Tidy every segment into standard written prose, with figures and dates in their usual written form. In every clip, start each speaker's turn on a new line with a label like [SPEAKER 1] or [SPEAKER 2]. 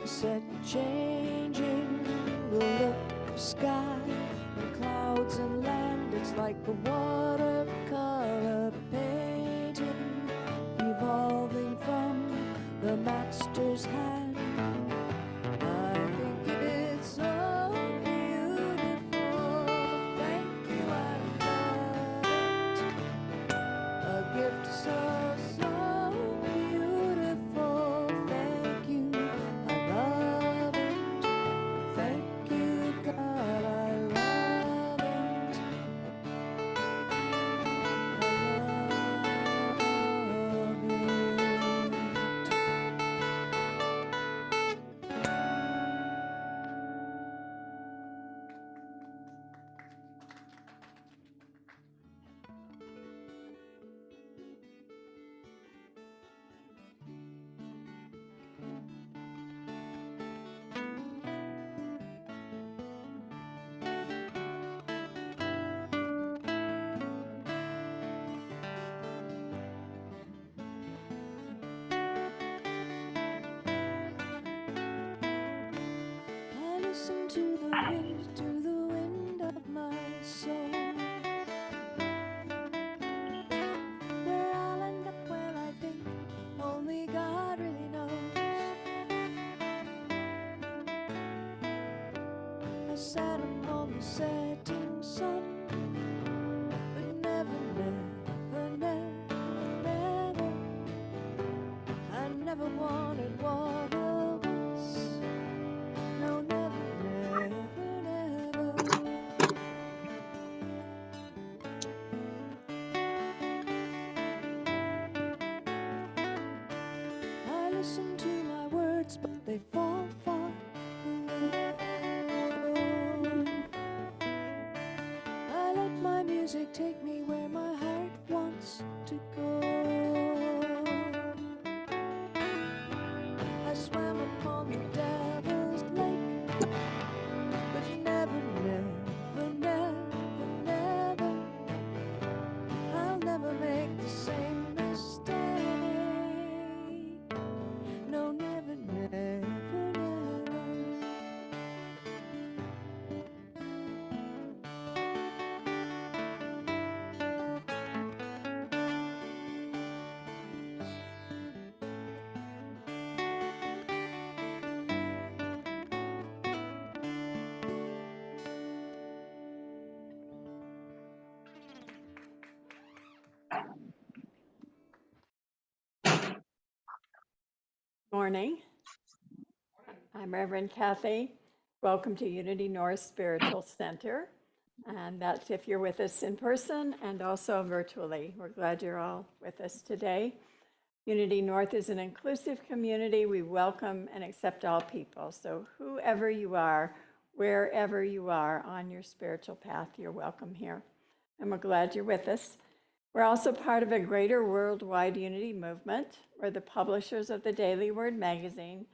[SPEAKER 1] sunset changing the look of sky and clouds and land. It's like a watercolor painting evolving from the master's hand. I think it's so beautiful. Thank you, I love it. A gift so beautiful. Thank you, I love it. Thank you, God, I love it. Listen to the wind of my soul. Where I'll end up, well, I think only God really knows. I sat upon the setting sun, but never, I never wanted what I was. No, never. I listen to my words, but they fall far below. I let my music take me where my heart wants to go. I swam upon the devil's lake, but never, I'll never make the same mistake. No, never.
[SPEAKER 2] Morning. I'm Reverend Kathy. Welcome to Unity North Spiritual Center. And that's if you're with us in person and also virtually. We're glad you're all with us today. Unity North is an inclusive community. We welcome and accept all people. So whoever you are, wherever you are on your spiritual path, you're welcome here. And we're glad you're with us. We're also part of a greater worldwide unity movement. We're the publishers of the Daily Word magazine,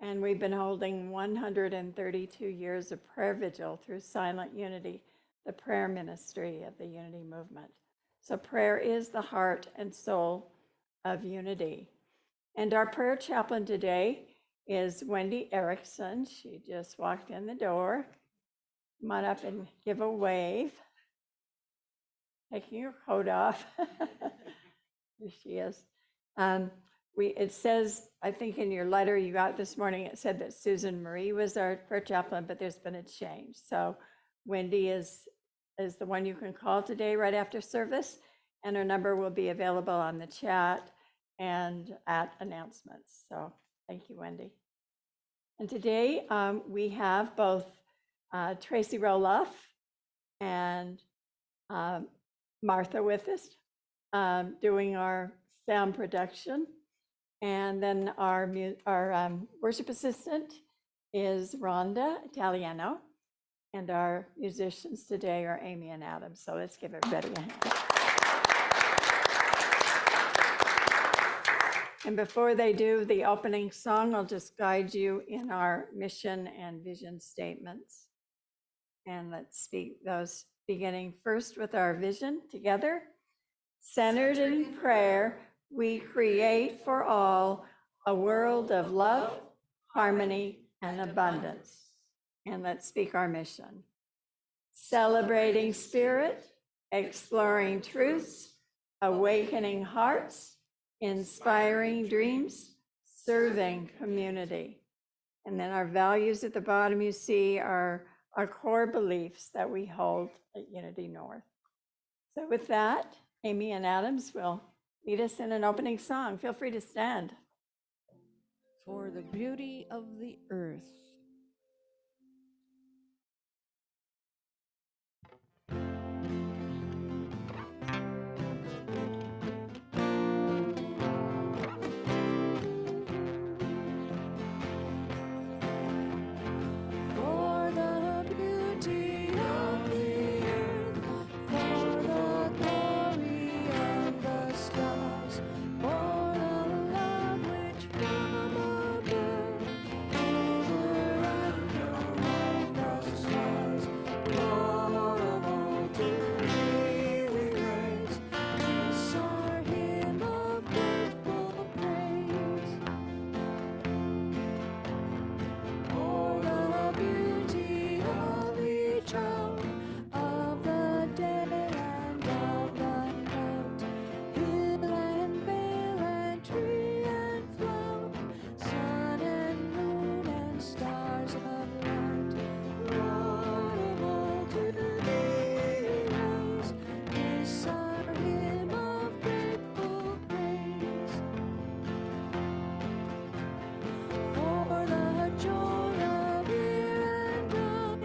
[SPEAKER 2] and we've been holding 132 years of prayer vigil through Silent Unity, the prayer ministry of the unity movement. So prayer is the heart and soul of unity. And our prayer chaplain today is Wendy Erickson. She just walked in the door. Come on up and give a wave. Taking your coat off. Here she is. It says, I think in your letter you got this morning, it said that Susan Marie was our prayer chaplain, but there's been a change. So Wendy is the one you can call today right after service, and her number will be available on the chat and at announcements. So thank you, Wendy. And today we have both Tracy Roloff and Martha with us doing our sound production. And then our worship assistant is Rhonda Italiano. And our musicians today are Amy and Adam. So let's give everybody a hand. And before they do the opening song, I'll just guide you in our mission and vision statements. And let's speak those, beginning first with our vision together. Centered in prayer, we create for all a world of love, harmony, and abundance. And let's speak our mission. Celebrating spirit, exploring truths, awakening hearts, inspiring dreams, serving community. And then our values at the bottom, you see, are our core beliefs that we hold at Unity North. So with that, Amy and Adams will lead us in an opening song. Feel free to stand.
[SPEAKER 1] For the beauty of the earth. For the beauty of the earth, for the glory of the stars, for the love which from above, over and around the stars, Lord of all to thee we raise, this our hymn of grateful praise. For the beauty of each hour of the day and of the night, hill and vale and tree and flower, sun and moon and stars of light, Lord of all to thee we raise, this our hymn of grateful praise. For the joy of ear and eye,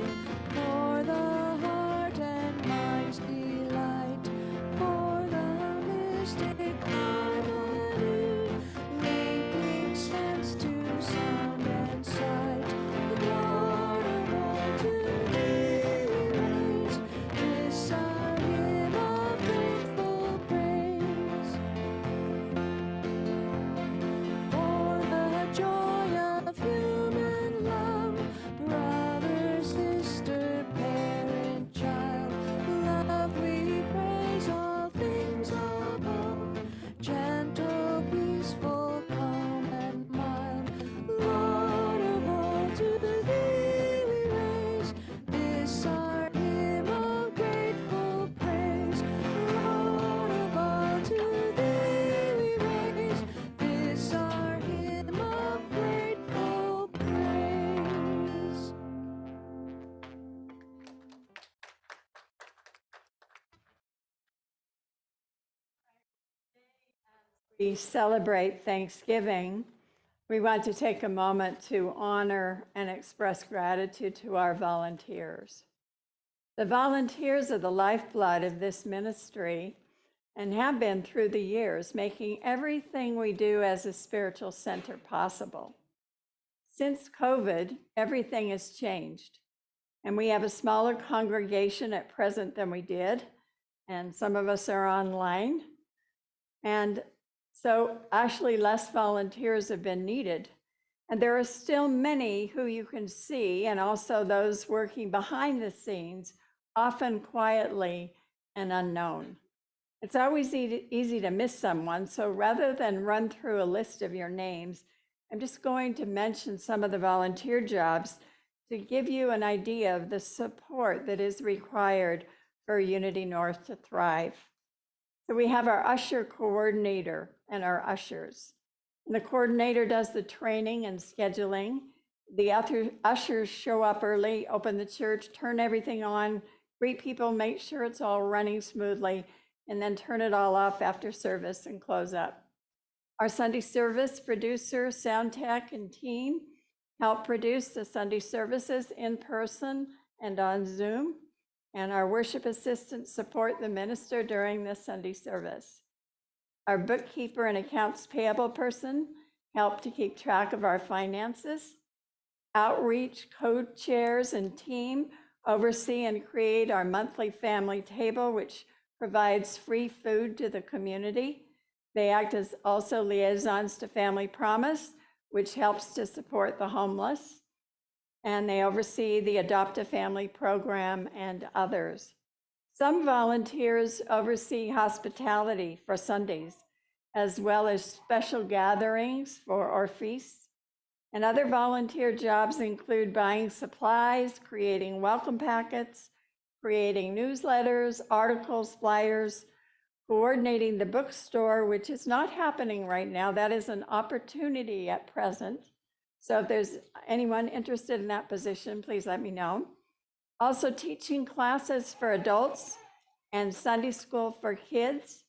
[SPEAKER 1] for the heart and mind's delight, for the mystic harmony, linking sense to sound and sight, Lord of all to thee we raise, this our hymn of grateful praise. For the joy of human love, brother, sister, parent, child, love we praise all things above, gentle, peaceful, calm, and mild, Lord of all to thee we raise, this our hymn of grateful praise, Lord of all to thee we raise, this our hymn of grateful praise.
[SPEAKER 2] We celebrate Thanksgiving. We want to take a moment to honor and express gratitude to our volunteers. The volunteers are the lifeblood of this ministry and have been through the years, making everything we do as a spiritual center possible. Since COVID, everything has changed, and we have a smaller congregation at present than we did, and some of us are online. And so actually less volunteers have been needed. And there are still many who you can see, and also those working behind the scenes, often quietly and unknown. It's always easy to miss someone, so rather than run through a list of your names, I'm just going to mention some of the volunteer jobs to give you an idea of the support that is required for Unity North to thrive. So we have our usher coordinator and our ushers. And the coordinator does the training and scheduling. The ushers show up early, open the church, turn everything on, greet people, make sure it's all running smoothly, and then turn it all off after service and close up. Our Sunday service producer, sound tech, and team help produce the Sunday services in person and on Zoom. And our worship assistants support the minister during the Sunday service. Our bookkeeper and accounts payable person help to keep track of our finances. Outreach co-chairs and team oversee and create our monthly family table, which provides free food to the community. They act as also liaisons to Family Promise, which helps to support the homeless. And they oversee the Adopt a Family program and others. Some volunteers oversee hospitality for Sundays, as well as special gatherings or feasts. And other volunteer jobs include buying supplies, creating welcome packets, creating newsletters, articles, flyers, coordinating the bookstore, which is not happening right now. That is an opportunity at present. So if there's anyone interested in that position, please let me know. Also teaching classes for adults and Sunday school for kids,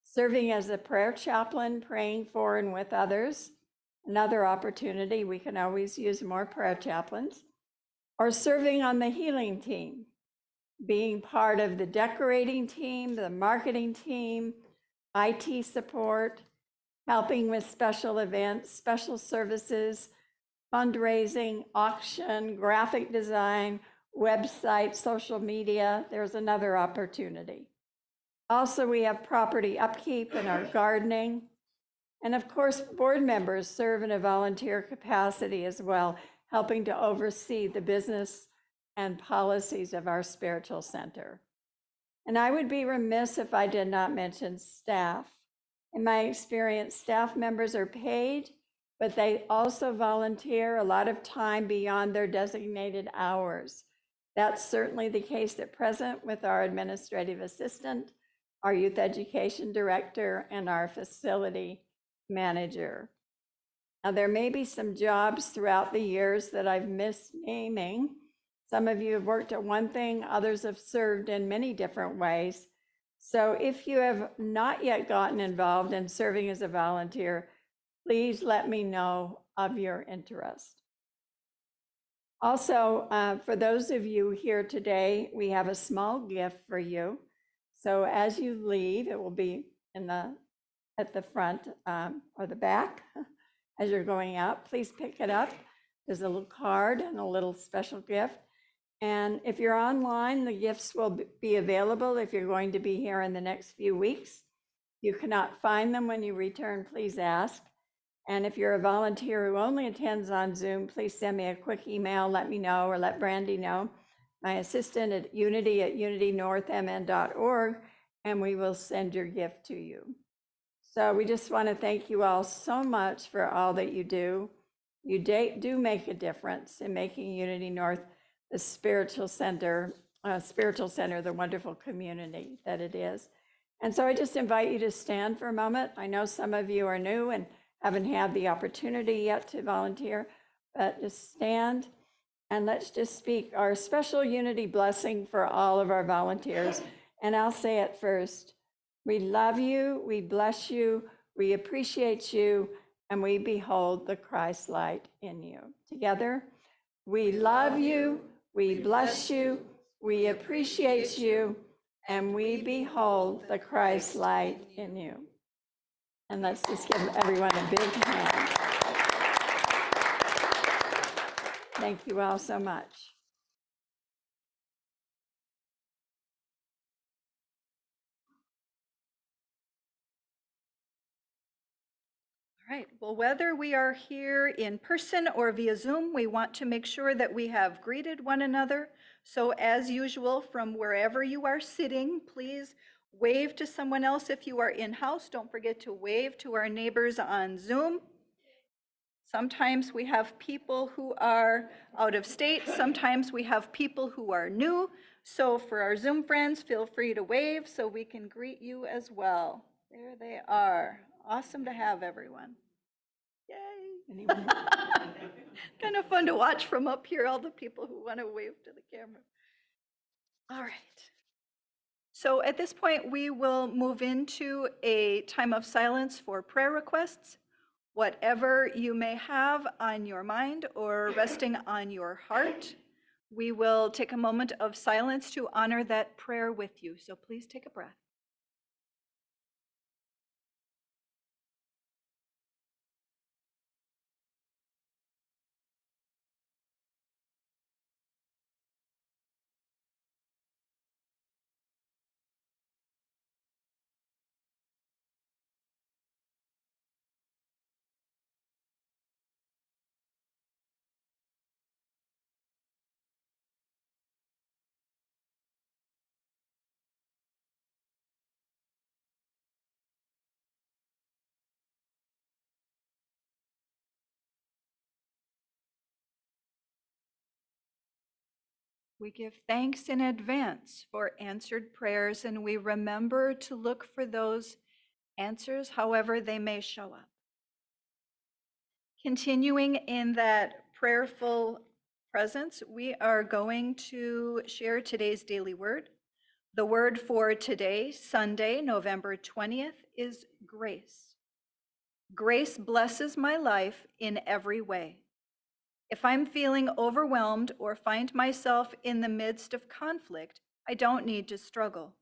[SPEAKER 2] serving as a prayer chaplain, praying for and with others. Another opportunity, we can always use more prayer chaplains. Or serving on the healing team, being part of the decorating team, the marketing team, IT support, helping with special events, special services, fundraising, auction, graphic design, website, social media. There's another opportunity. Also, we have property upkeep and our gardening. And of course, board members serve in a volunteer capacity as well, helping to oversee the business and policies of our spiritual center. And I would be remiss if I did not mention staff. In my experience, staff members are paid, but they also volunteer a lot of time beyond their designated hours. That's certainly the case at present with our administrative assistant, our youth education director, and our facility manager. Now, there may be some jobs throughout the years that I've missed naming. Some of you have worked at one thing, others have served in many different ways. So if you have not yet gotten involved in serving as a volunteer, please let me know of your interest. Also, for those of you here today, we have a small gift for you. So as you leave, it will be at the front or the back as you're going out. Please pick it up. There's a little card and a little special gift. And if you're online, the gifts will be available if you're going to be here in the next few weeks. If you cannot find them when you return, please ask. And if you're a volunteer who only attends on Zoom, please send me a quick email, let me know, or let Brandy know, my assistant at unitynorthmn.org, and we will send your gift to you. So we just want to thank you all so much for all that you do. You do make a difference in making Unity North the spiritual center, the wonderful community that it is. And so I just invite you to stand for a moment. I know some of you are new and haven't had the opportunity yet to volunteer, but just stand and let's just speak our special unity blessing for all of our volunteers. And I'll say it first. We love you, we bless you, we appreciate you, and we behold the Christ light in you. Together, we love you, we bless you, we appreciate you, and we behold the Christ light in you. And let's just give everyone a big hand. Thank you all so much.
[SPEAKER 3] All right, well, whether we are here in person or via Zoom, we want to make sure that we have greeted one another. So as usual, from wherever you are sitting, please wave to someone else. If you are in-house, don't forget to wave to our neighbors on Zoom. Sometimes we have people who are out of state. Sometimes we have people who are new. So for our Zoom friends, feel free to wave so we can greet you as well. There they are. Awesome to have everyone. Yay. Kind of fun to watch from up here, all the people who want to wave to the camera. All right. So at this point, we will move into a time of silence for prayer requests. Whatever you may have on your mind or resting on your heart, we will take a moment of silence to honor that prayer with you. So please take a breath. We give thanks in advance for answered prayers, and we remember to look for those answers however they may show up. Continuing in that prayerful presence, we are going to share today's daily word. The word for today, Sunday, November 20th, is grace. Grace blesses my life in every way. If I'm feeling overwhelmed or find myself in the midst of conflict, I don't need to struggle.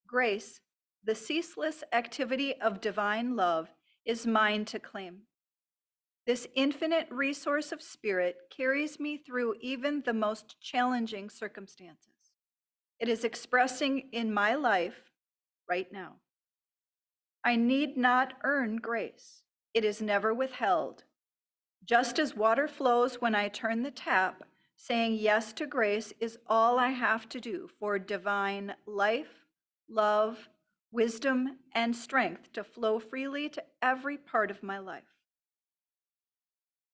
[SPEAKER 3] Grace, the ceaseless activity of divine love, is mine to claim. This infinite resource of spirit carries me through even the most challenging circumstances. It is expressing in my life right now. I need not earn grace. It is never withheld. Just as water flows when I turn the tap, saying yes to grace is all I have to do for divine life, love, wisdom, and strength to flow freely to every part of my life.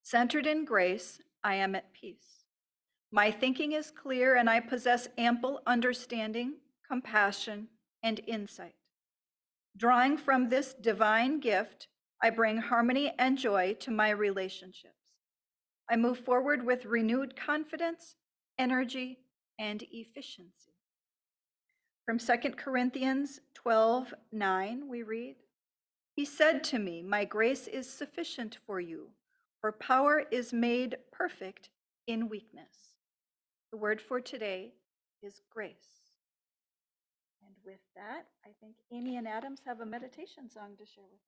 [SPEAKER 3] Centered in grace, I am at peace. My thinking is clear, and I possess ample understanding, compassion, and insight. Drawing from this divine gift, I bring harmony and joy to my relationships. I move forward with renewed confidence, energy, and efficiency. From 2 Corinthians 12:9, we read, "He said to me, my grace is sufficient for you, for power is made perfect in weakness." The word for today is grace. And with that, I think Amy and Adams have a meditation song to share with us.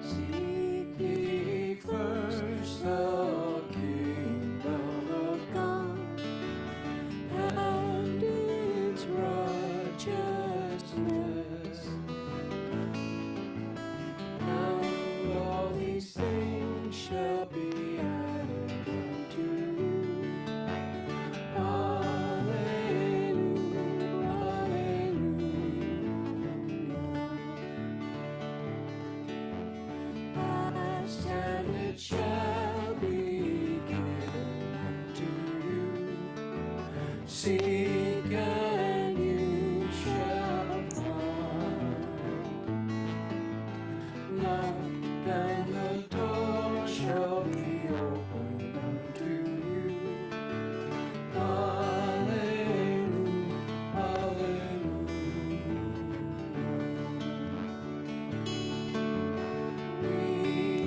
[SPEAKER 1] Seek ye first the kingdom of God and its righteousness, and all these things shall be added unto you. Hallelujah, hallelujah. Ask and it shall be given unto you. Seek and you shall find. Knock and the door shall be opened unto you. Hallelujah, hallelujah. We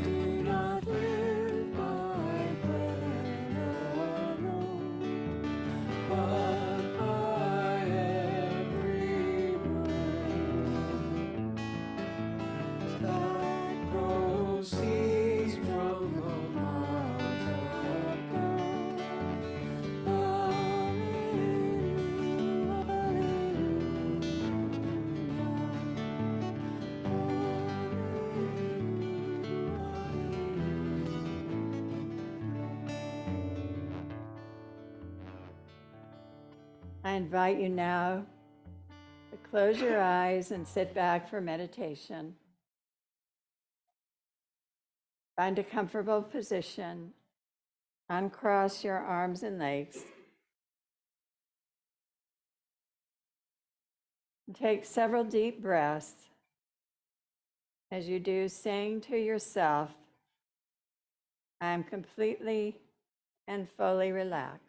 [SPEAKER 1] do not live by bread alone, but by every word that proceeds from the mouth of God.
[SPEAKER 2] I invite you now to close your eyes and sit back for meditation. Find a comfortable position. Uncross your arms and legs. And take several deep breaths. As you do, saying to yourself, I am completely and fully relaxed.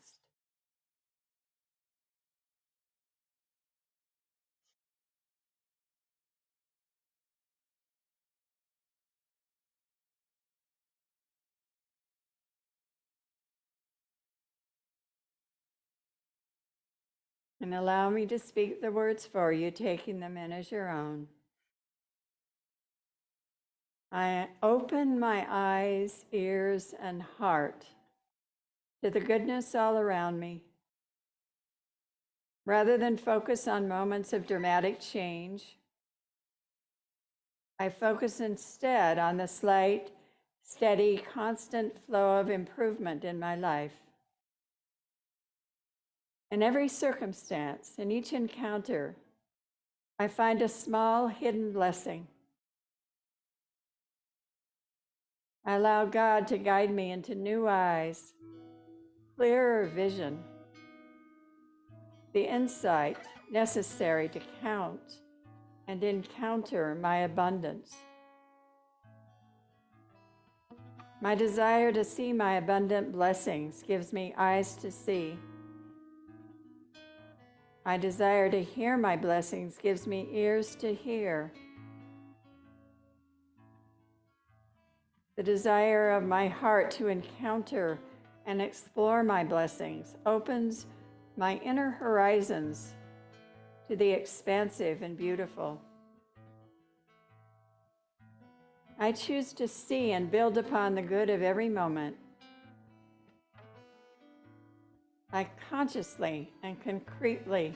[SPEAKER 2] And allow me to speak the words for you, taking them in as your own. I open my eyes, ears, and heart to the goodness all around me. Rather than focus on moments of dramatic change, I focus instead on the slight, steady, constant flow of improvement in my life. In every circumstance, in each encounter, I find a small hidden blessing. I allow God to guide me into new eyes, clearer vision, the insight necessary to count and encounter my abundance. My desire to see my abundant blessings gives me eyes to see. My desire to hear my blessings gives me ears to hear. The desire of my heart to encounter and explore my blessings opens my inner horizons to the expansive and beautiful. I choose to see and build upon the good of every moment. I consciously and concretely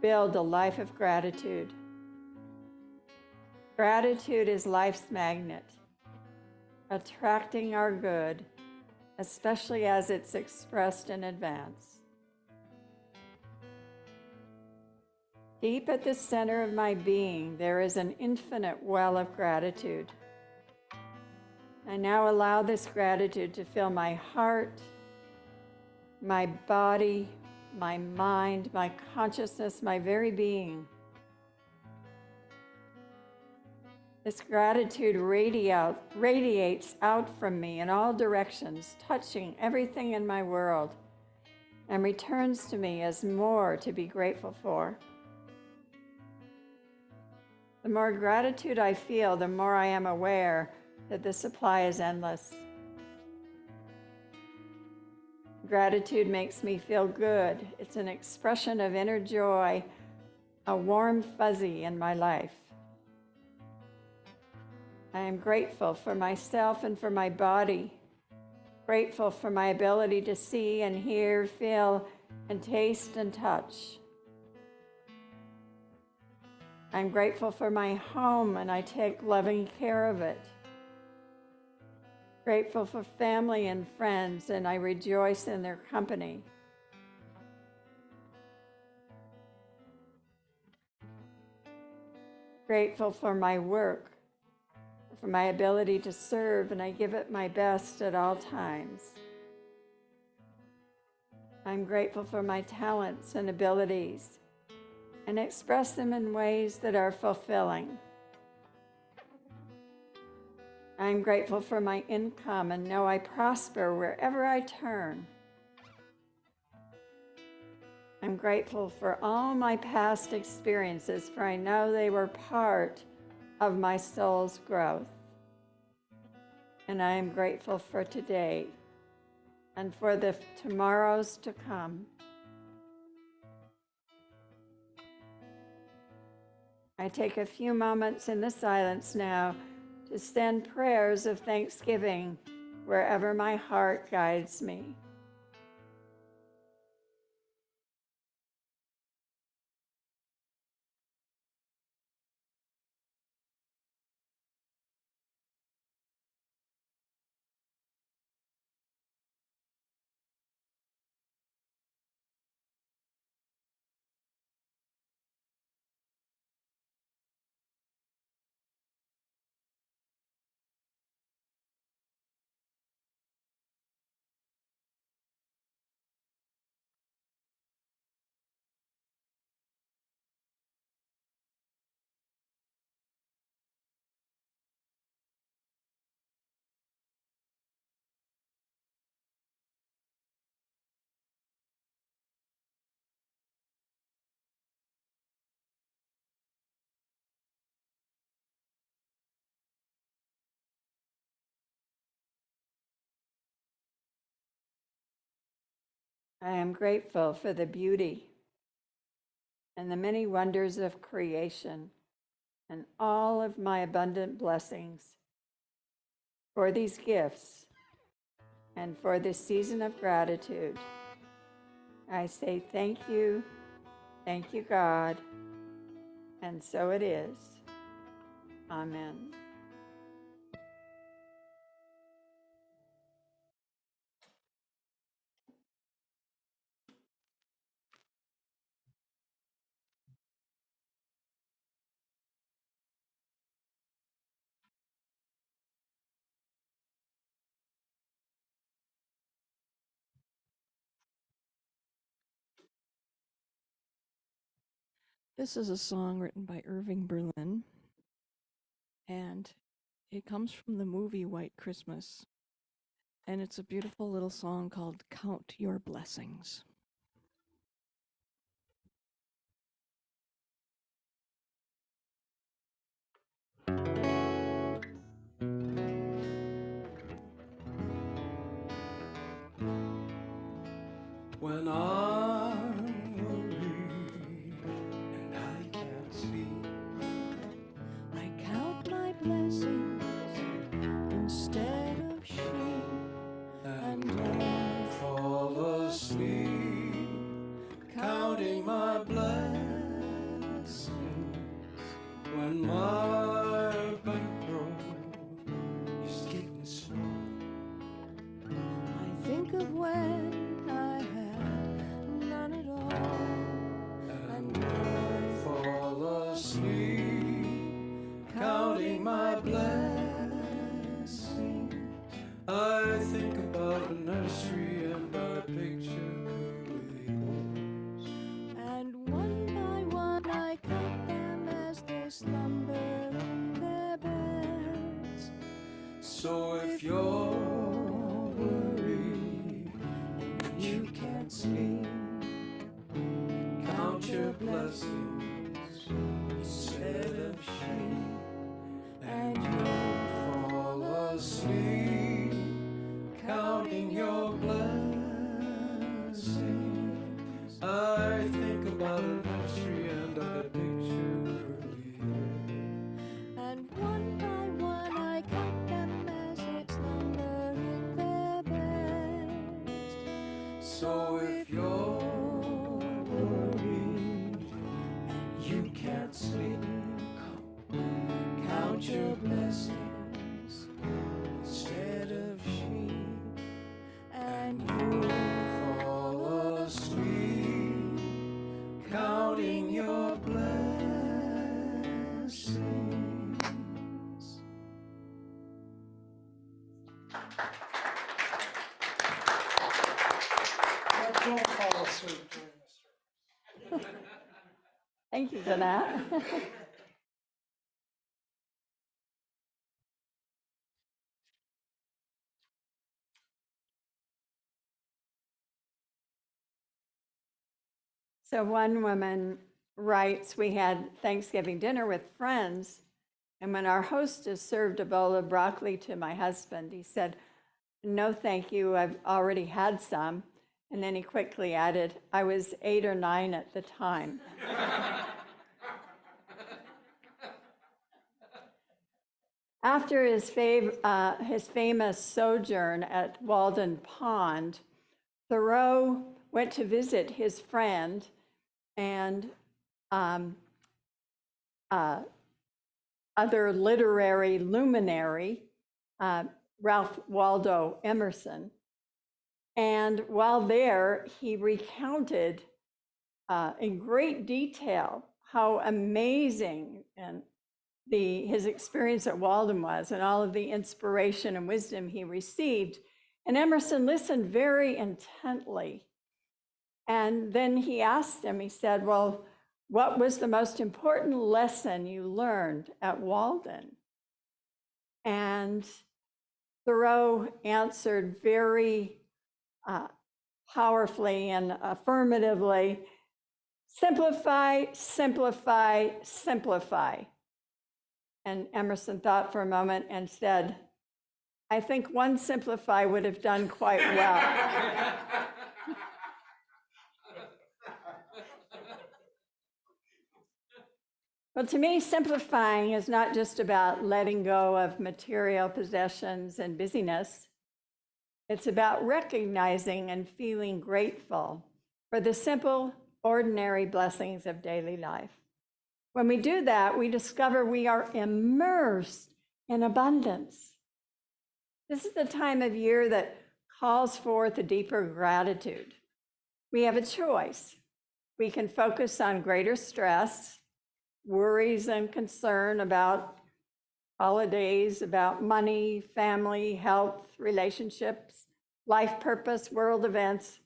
[SPEAKER 2] build a life of gratitude. Gratitude is life's magnet, attracting our good, especially as it's expressed in advance. Deep at the center of my being, there is an infinite well of gratitude. I now allow this gratitude to fill my heart, my body, my mind, my consciousness, my very being. This gratitude radiates out from me in all directions, touching everything in my world, and returns to me as more to be grateful for. The more gratitude I feel, the more I am aware that the supply is endless. Gratitude makes me feel good. It's an expression of inner joy, a warm fuzzy in my life. I am grateful for myself and for my body, grateful for my ability to see and hear, feel, and taste and touch. I'm grateful for my home and I take loving care of it. Grateful for family and friends and I rejoice in their company. Grateful for my work, for my ability to serve, and I give it my best at all times. I'm grateful for my talents and abilities and express them in ways that are fulfilling. I'm grateful for my income and know I prosper wherever I turn. I'm grateful for all my past experiences, for I know they were part of my soul's growth. And I am grateful for today and for the tomorrows to come. I take a few moments in the silence now to send prayers of thanksgiving wherever my heart guides me. I am grateful for the beauty and the many wonders of creation and all of my abundant blessings, for these gifts and for this season of gratitude. I say thank you, God, and so it is. Amen.
[SPEAKER 1] This is a song written by Irving Berlin, and it comes from the movie White Christmas, and it's a beautiful little song called Count Your Blessings. When I'm worried and I can't sleep, I count my blessings instead of sheep, and I fall asleep counting my blessings. When my bankroll is getting small, I think of when I had none at all, and I fall asleep counting my blessings. I think about a nursery and I picture curly, and one by one I count them as they slumber in their beds. So if you're worried and you can't sleep, count your blessings instead of sheep, and you'll fall asleep counting your blessings. I think about a nursery and I picture curly hair, and one by one I count them as they slumber in their beds. So if you're worried and you can't sleep, count your blessings instead of sheep, and you'll fall asleep counting your blessings.
[SPEAKER 4] Don't fall asleep during the service.
[SPEAKER 2] Thank you for that. So one woman writes, we had Thanksgiving dinner with friends, and when our hostess served a bowl of broccoli to my husband, he said, "No, thank you, I've already had some." And then he quickly added, "I was 8 or 9 at the time." After his famous sojourn at Walden Pond, Thoreau went to visit his friend and other literary luminary, Ralph Waldo Emerson. And while there, he recounted in great detail how amazing and his experience at Walden was, and all of the inspiration and wisdom he received. And Emerson listened very intently. And then he asked him, he said, "Well, what was the most important lesson you learned at Walden?" And Thoreau answered very powerfully and affirmatively, "Simplify, simplify, simplify." And Emerson thought for a moment and said, "I think one simplify would have done quite well." Well, to me, simplifying is not just about letting go of material possessions and busyness. It's about recognizing and feeling grateful for the simple, ordinary blessings of daily life. When we do that, we discover we are immersed in abundance. This is the time of year that calls forth a deeper gratitude. We have a choice. We can focus on greater stress, worries and concern about holidays, about money, family, health, relationships, life purpose, world events,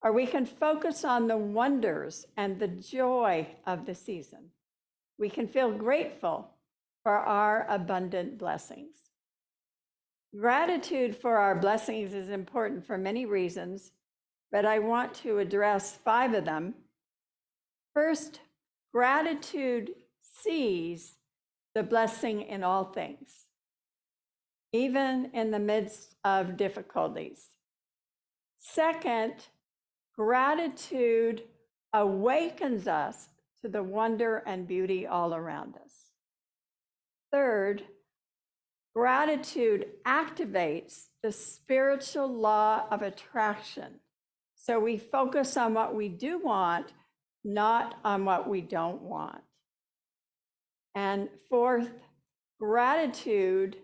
[SPEAKER 2] or we can focus on the wonders and the joy of the season. We can feel grateful for our abundant blessings. Gratitude for our blessings is important for many reasons, but I want to address 5 of them. First, gratitude sees the blessing in all things, even in the midst of difficulties. Second, gratitude awakens us to the wonder and beauty all around us. Third, gratitude activates the spiritual law of attraction. So we focus on what we do want, not on what we don't want. And fourth, gratitude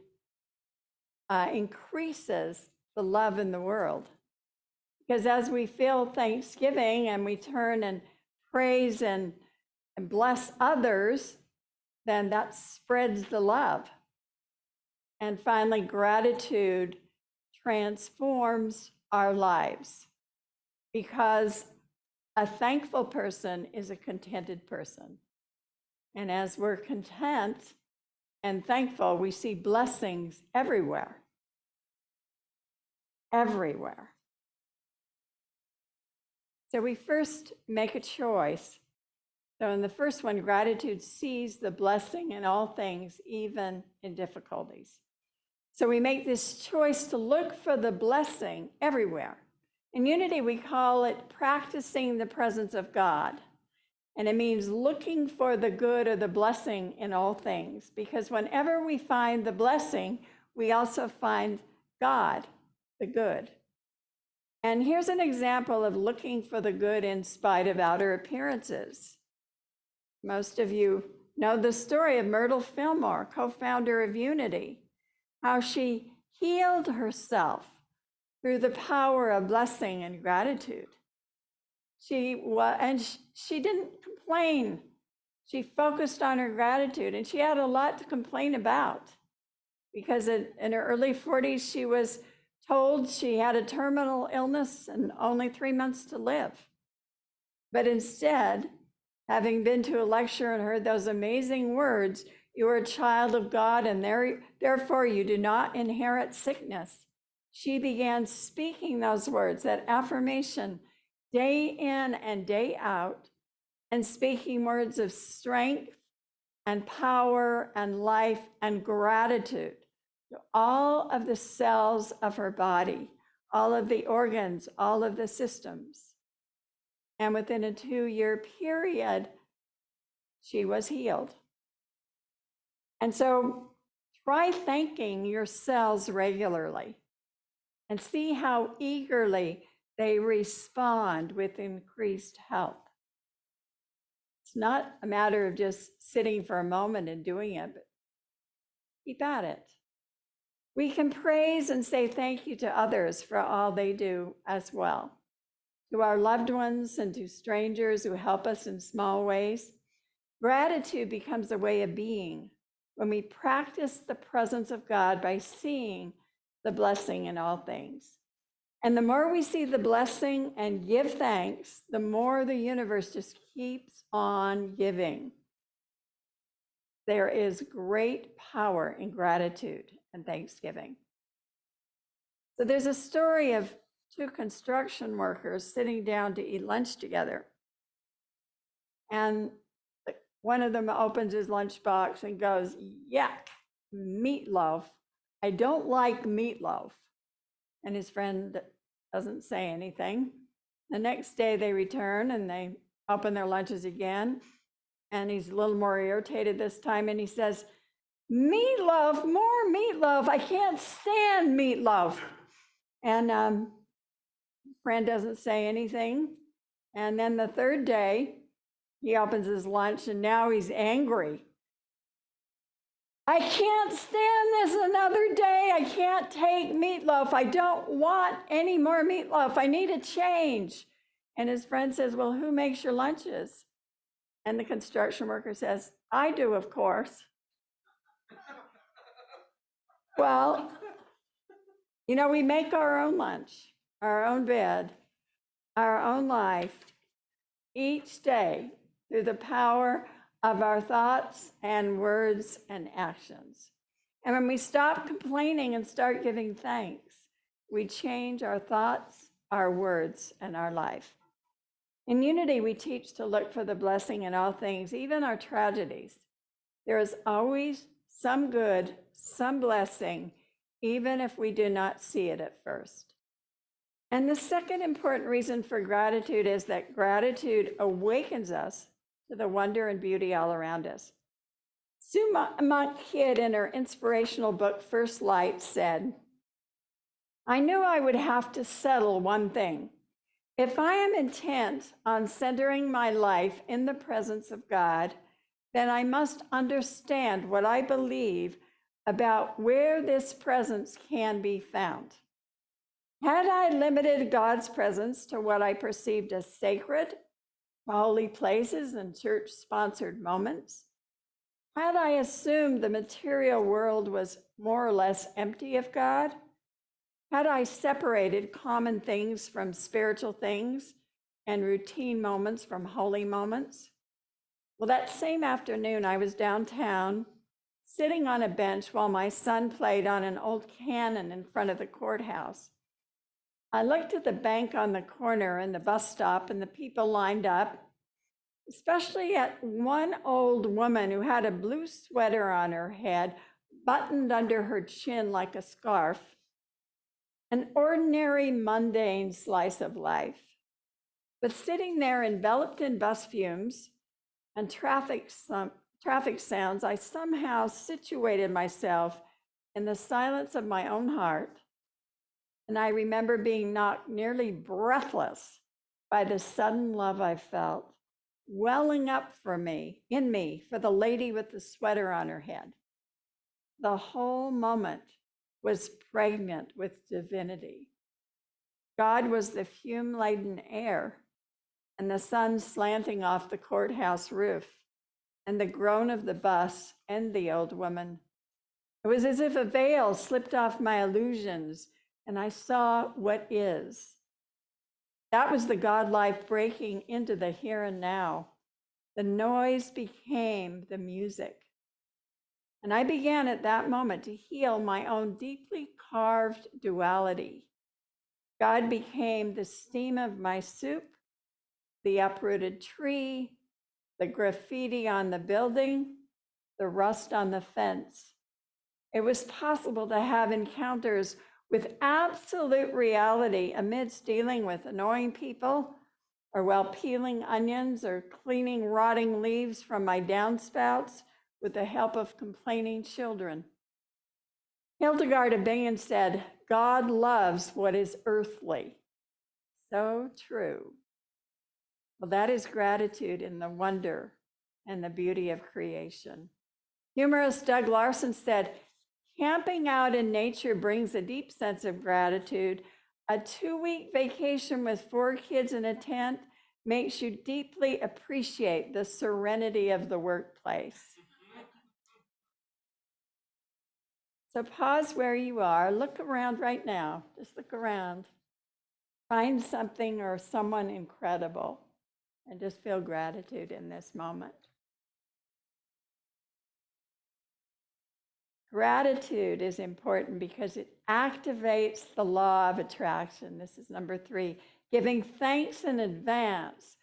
[SPEAKER 2] increases the love in the world. Because as we feel thanksgiving and we turn and praise and bless others, then that spreads the love. And finally, gratitude transforms our lives, because a thankful person is a contented person. And as we're content and thankful, we see blessings everywhere. Everywhere. So we first make a choice. So in the first one, gratitude sees the blessing in all things, even in difficulties. So we make this choice to look for the blessing everywhere. In Unity, we call it practicing the presence of God. And it means looking for the good or the blessing in all things, because whenever we find the blessing, we also find God, the good. And here's an example of looking for the good in spite of outer appearances. Most of you know the story of Myrtle Fillmore, co-founder of Unity, how she healed herself through the power of blessing and gratitude. She didn't complain. She focused on her gratitude, and she had a lot to complain about, because in her early 40s, she was told she had a terminal illness and only 3 months to live. But instead, having been to a lecture and heard those amazing words, "You are a child of God, and therefore you do not inherit sickness," she began speaking those words, that affirmation, day in and day out, and speaking words of strength and power and life and gratitude to all of the cells of her body, all of the organs, all of the systems. And within a 2-year period, she was healed. And so try thanking your cells regularly and see how eagerly they respond with increased health. It's not a matter of just sitting for a moment and doing it, but keep at it. We can praise and say thank you to others for all they do as well. To our loved ones and to strangers who help us in small ways. Gratitude becomes a way of being when we practice the presence of God by seeing the blessing in all things. And the more we see the blessing and give thanks, the more the universe just keeps on giving. There is great power in gratitude and thanksgiving. So there's a story of 2 construction workers sitting down to eat lunch together. And one of them opens his lunchbox and goes, "Yuck, meatloaf. I don't like meatloaf." And his friend doesn't say anything. The next day they return and they open their lunches again. And he's a little more irritated this time. And he says, "Meatloaf, more meatloaf. I can't stand meatloaf." And friend doesn't say anything. And then the third day, he opens his lunch and now he's angry. "I can't stand this another day. I can't take meatloaf. I don't want any more meatloaf. I need a change." And his friend says, "Well, who makes your lunches?" And the construction worker says, "I do, of course." Well, we make our own lunch, our own bed, our own life each day through the power of our thoughts and words and actions. And when we stop complaining and start giving thanks, we change our thoughts, our words, and our life. In Unity, we teach to look for the blessing in all things, even our tragedies. There is always some good, some blessing, even if we do not see it at first. And the second important reason for gratitude is that gratitude awakens us to the wonder and beauty all around us. Sue Monk Kidd, in her inspirational book, First Light, said, "I knew I would have to settle one thing. If I am intent on centering my life in the presence of God, then I must understand what I believe about where this presence can be found. Had I limited God's presence to what I perceived as sacred, holy places and church-sponsored moments, had I assumed the material world was more or less empty of God, had I separated common things from spiritual things and routine moments from holy moments, well, that same afternoon, I was downtown sitting on a bench while my son played on an old cannon in front of the courthouse. I looked at the bank on the corner and the bus stop and the people lined up, especially at one old woman who had a blue sweater on her head, buttoned under her chin like a scarf, an ordinary, mundane slice of life. But sitting there enveloped in bus fumes and traffic sounds, I somehow situated myself in the silence of my own heart. And I remember being knocked nearly breathless by the sudden love I felt welling up in me, for the lady with the sweater on her head. The whole moment was pregnant with divinity. God was the fume-laden air and the sun slanting off the courthouse roof and the groan of the bus and the old woman. It was as if a veil slipped off my illusions and I saw what is. That was the God life breaking into the here and now. The noise became the music. And I began at that moment to heal my own deeply carved duality. God became the steam of my soup, the uprooted tree, the graffiti on the building, the rust on the fence. It was possible to have encounters with absolute reality amidst dealing with annoying people, or while peeling onions or cleaning rotting leaves from my downspouts with the help of complaining children. Hildegard of Bingen said, "God loves what is earthly." So true. Well, that is gratitude in the wonder and the beauty of creation. Humorist Doug Larson said, "Camping out in nature brings a deep sense of gratitude. A 2-week vacation with 4 kids in a tent makes you deeply appreciate the serenity of the workplace." So pause where you are, look around right now, just look around. Find something or someone incredible and just feel gratitude in this moment. Gratitude is important because it activates the law of attraction. This is number 3. Giving thanks in advance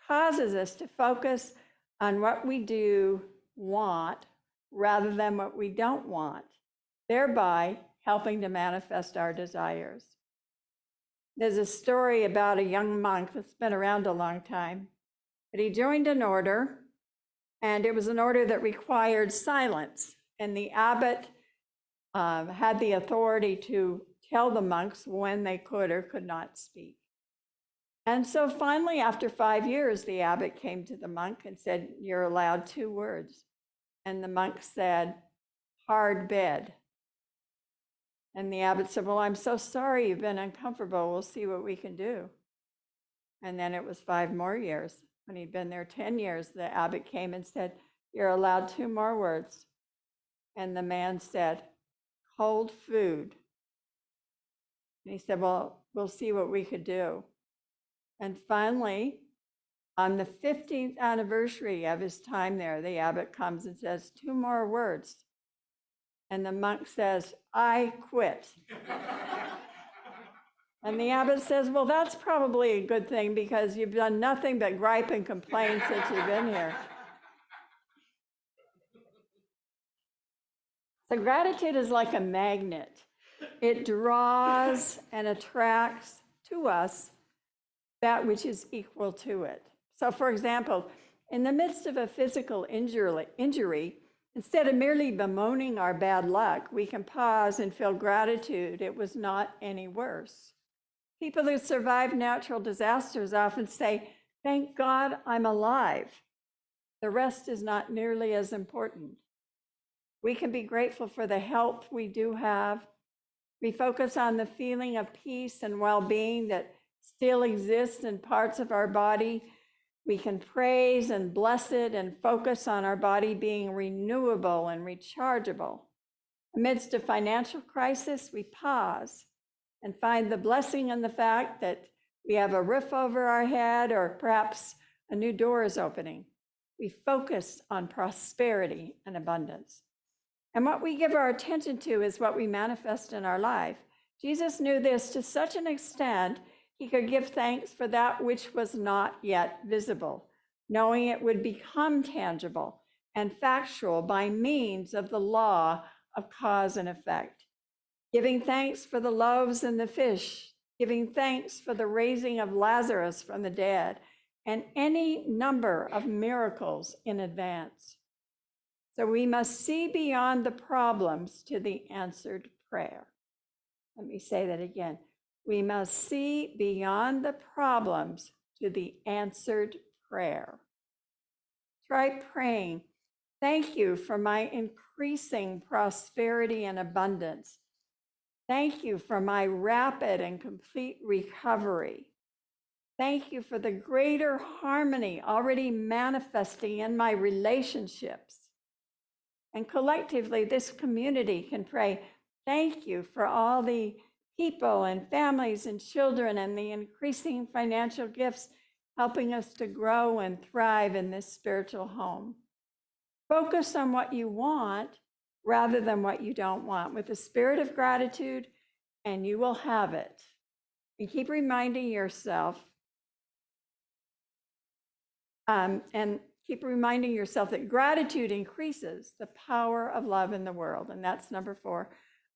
[SPEAKER 2] causes us to focus on what we do want rather than what we don't want, thereby helping to manifest our desires. There's a story about a young monk that's been around a long time, but he joined an order, and it was an order that required silence. And the abbot had the authority to tell the monks when they could or could not speak. And so finally, after 5 years, the abbot came to the monk and said, "You're allowed 2 words." And the monk said, "Hard bed." And the abbot said, "Well, I'm so sorry you've been uncomfortable. We'll see what we can do." And then it was 5 more years. When he'd been there 10 years, the abbot came and said, "You're allowed 2 more words." And the man said, "Cold food." And he said, "Well, we'll see what we could do." And finally, on the 15th anniversary of his time there, the abbot comes and says, 2 more words. And the monk says, I quit. And the abbot says, well, that's probably a good thing because you've done nothing but gripe and complain since you've been here. So gratitude is like a magnet. It draws and attracts to us that which is equal to it. So for example, in the midst of a physical injury, instead of merely bemoaning our bad luck, we can pause and feel gratitude it was not any worse. People who survive natural disasters often say, thank God I'm alive. The rest is not nearly as important. We can be grateful for the health we do have. We focus on the feeling of peace and well-being that still exists in parts of our body. We can praise and bless it and focus on our body being renewable and rechargeable. Amidst a financial crisis, we pause and find the blessing in the fact that we have a roof over our head or perhaps a new door is opening. We focus on prosperity and abundance. And what we give our attention to is what we manifest in our life. Jesus knew this to such an extent, he could give thanks for that which was not yet visible, knowing it would become tangible and factual by means of the law of cause and effect. Giving thanks for the loaves and the fish, giving thanks for the raising of Lazarus from the dead, and any number of miracles in advance. So we must see beyond the problems to the answered prayer. Let me say that again. We must see beyond the problems to the answered prayer. Try praying, thank you for my increasing prosperity and abundance. Thank you for my rapid and complete recovery. Thank you for the greater harmony already manifesting in my relationships. And collectively, this community can pray, thank you for all the people and families and children and the increasing financial gifts helping us to grow and thrive in this spiritual home. Focus on what you want rather than what you don't want with a spirit of gratitude, and you will have it. And keep reminding yourself that gratitude increases the power of love in the world. And that's number 4.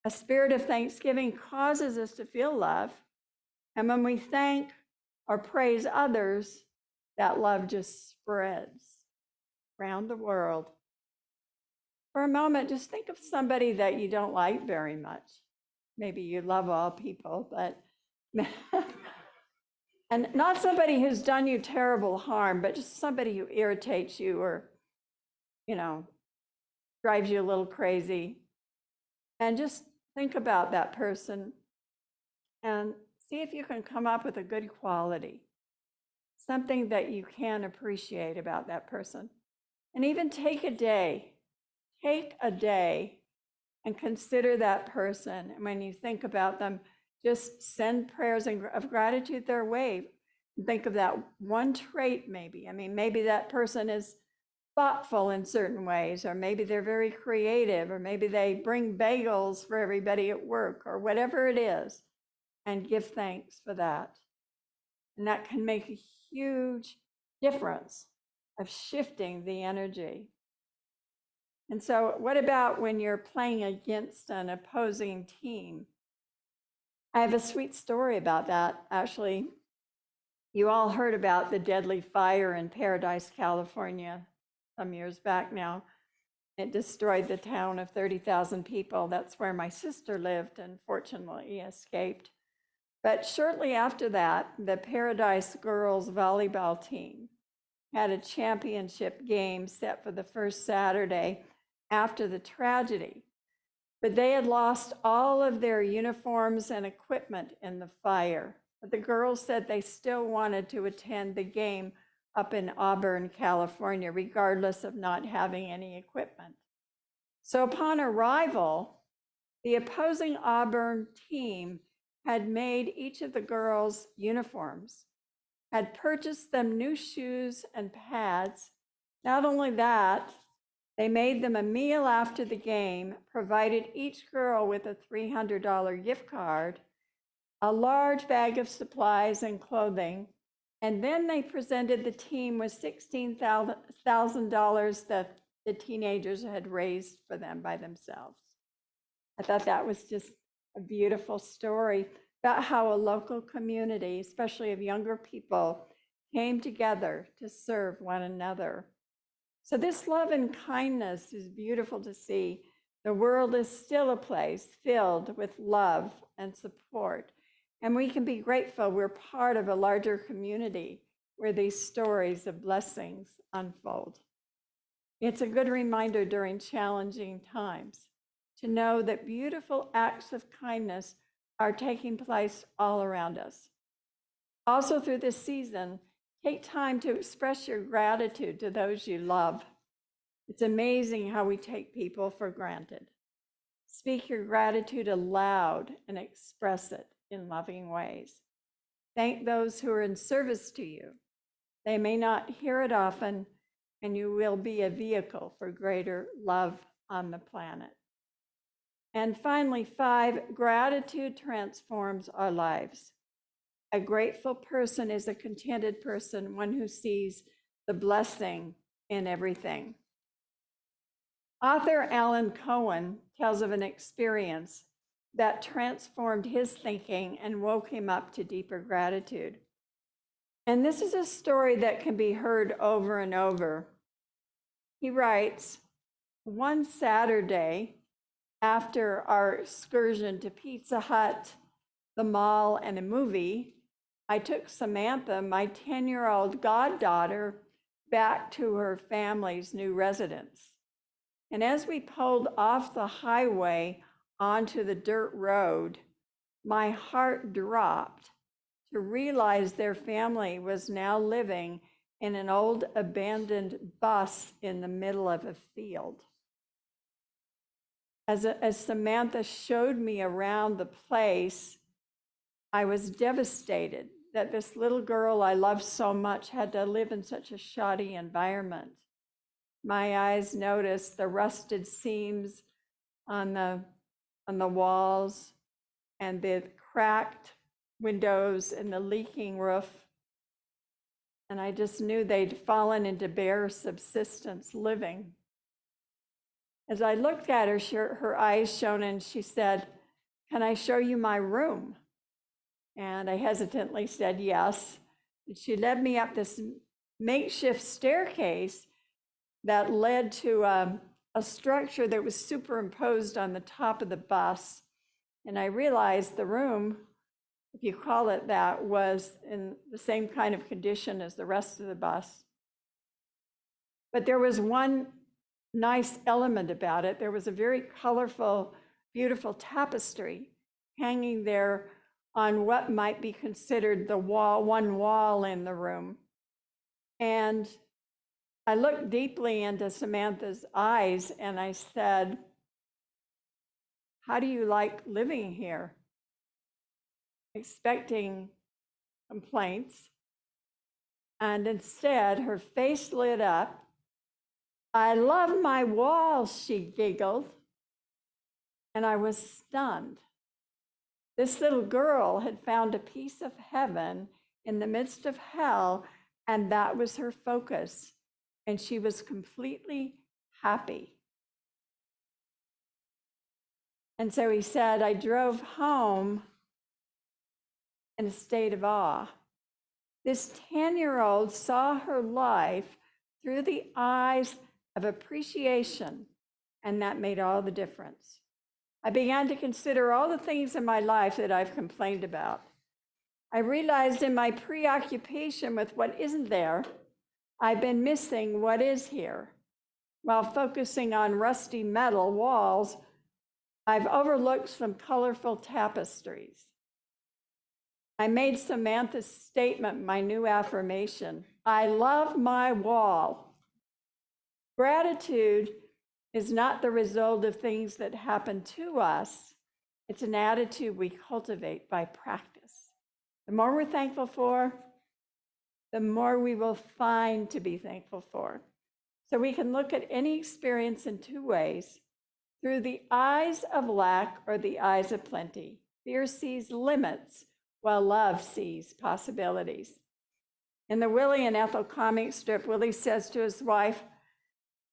[SPEAKER 2] A spirit of thanksgiving causes us to feel love. And when we thank or praise others, that love just spreads around the world. For a moment, just think of somebody that you don't like very much. Maybe you love all people, but and not somebody who's done you terrible harm, but just somebody who irritates you or, drives you a little crazy. And just think about that person and see if you can come up with a good quality, something that you can appreciate about that person. And even take a day and consider that person. And when you think about them, just send prayers of gratitude their way. Think of that one trait maybe. Maybe that person is thoughtful in certain ways, or maybe they're very creative, or maybe they bring bagels for everybody at work, or whatever it is, and give thanks for that. And that can make a huge difference of shifting the energy. And so what about when you're playing against an opposing team? I have a sweet story about that. Actually, you all heard about the deadly fire in Paradise, California, some years back now. It destroyed the town of 30,000 people. That's where my sister lived and fortunately escaped. But shortly after that, the Paradise girls volleyball team had a championship game set for the first Saturday after the tragedy. But they had lost all of their uniforms and equipment in the fire. But the girls said they still wanted to attend the game up in Auburn, California, regardless of not having any equipment. So upon arrival, the opposing Auburn team had made each of the girls uniforms. had purchased them new shoes and pads. Not only that, they made them a meal after the game, provided each girl with a $300 gift card, a large bag of supplies and clothing, and then they presented the team with $16,000 that the teenagers had raised for them by themselves. I thought that was just a beautiful story about how a local community, especially of younger people, came together to serve one another. So this love and kindness is beautiful to see. The world is still a place filled with love and support. And we can be grateful we're part of a larger community where these stories of blessings unfold. It's a good reminder during challenging times to know that beautiful acts of kindness are taking place all around us. Also, through this season, take time to express your gratitude to those you love. It's amazing how we take people for granted. Speak your gratitude aloud and express it in loving ways. Thank those who are in service to you. They may not hear it often, and you will be a vehicle for greater love on the planet. And finally, 5, gratitude transforms our lives. A grateful person is a contented person, one who sees the blessing in everything. Author Alan Cohen tells of an experience that transformed his thinking and woke him up to deeper gratitude. And this is a story that can be heard over and over. He writes, one Saturday, after our excursion to Pizza Hut, the mall, and a movie, I took Samantha, my 10-year-old goddaughter, back to her family's new residence. And as we pulled off the highway onto the dirt road, my heart dropped to realize their family was now living in an old abandoned bus in the middle of a field. As Samantha showed me around the place, I was devastated that this little girl I loved so much had to live in such a shoddy environment. My eyes noticed the rusted seams on the walls and the cracked windows and the leaking roof. And I just knew they'd fallen into bare subsistence living. As I looked at her, her eyes shone and she said, "Can I show you my room?" And I hesitantly said yes. And she led me up this makeshift staircase that led to a structure that was superimposed on the top of the bus. And I realized the room, if you call it that, was in the same kind of condition as the rest of the bus. But there was one nice element about it. There was a very colorful, beautiful tapestry hanging there on what might be considered the one wall in the room. And I looked deeply into Samantha's eyes and I said, "How do you like living here?" Expecting complaints. And instead, her face lit up. "I love my walls," she giggled. And I was stunned. This little girl had found a piece of heaven in the midst of hell, and that was her focus. And she was completely happy. And so he said, I drove home in a state of awe. This 10-year-old saw her life through the eyes of appreciation, and that made all the difference. I began to consider all the things in my life that I've complained about. I realized in my preoccupation with what isn't there, I've been missing what is here. While focusing on rusty metal walls, I've overlooked some colorful tapestries. I made Samantha's statement my new affirmation. I love my wall. Gratitude is not the result of things that happen to us. It's an attitude we cultivate by practice. The more we're thankful for, the more we will find to be thankful for. So we can look at any experience in two ways: through the eyes of lack or the eyes of plenty. Fear sees limits while love sees possibilities. In the Willie and Ethel comic strip, Willie says to his wife,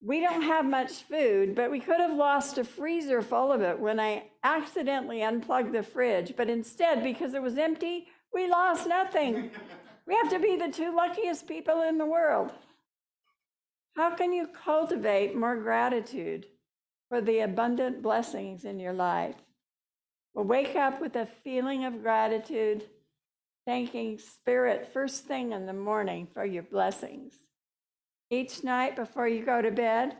[SPEAKER 2] "We don't have much food, but we could have lost a freezer full of it when I accidentally unplugged the fridge. But instead, because it was empty, we lost nothing. We have to be the two luckiest people in the world." How can you cultivate more gratitude for the abundant blessings in your life? Well, wake up with a feeling of gratitude, thanking Spirit first thing in the morning for your blessings. Each night before you go to bed,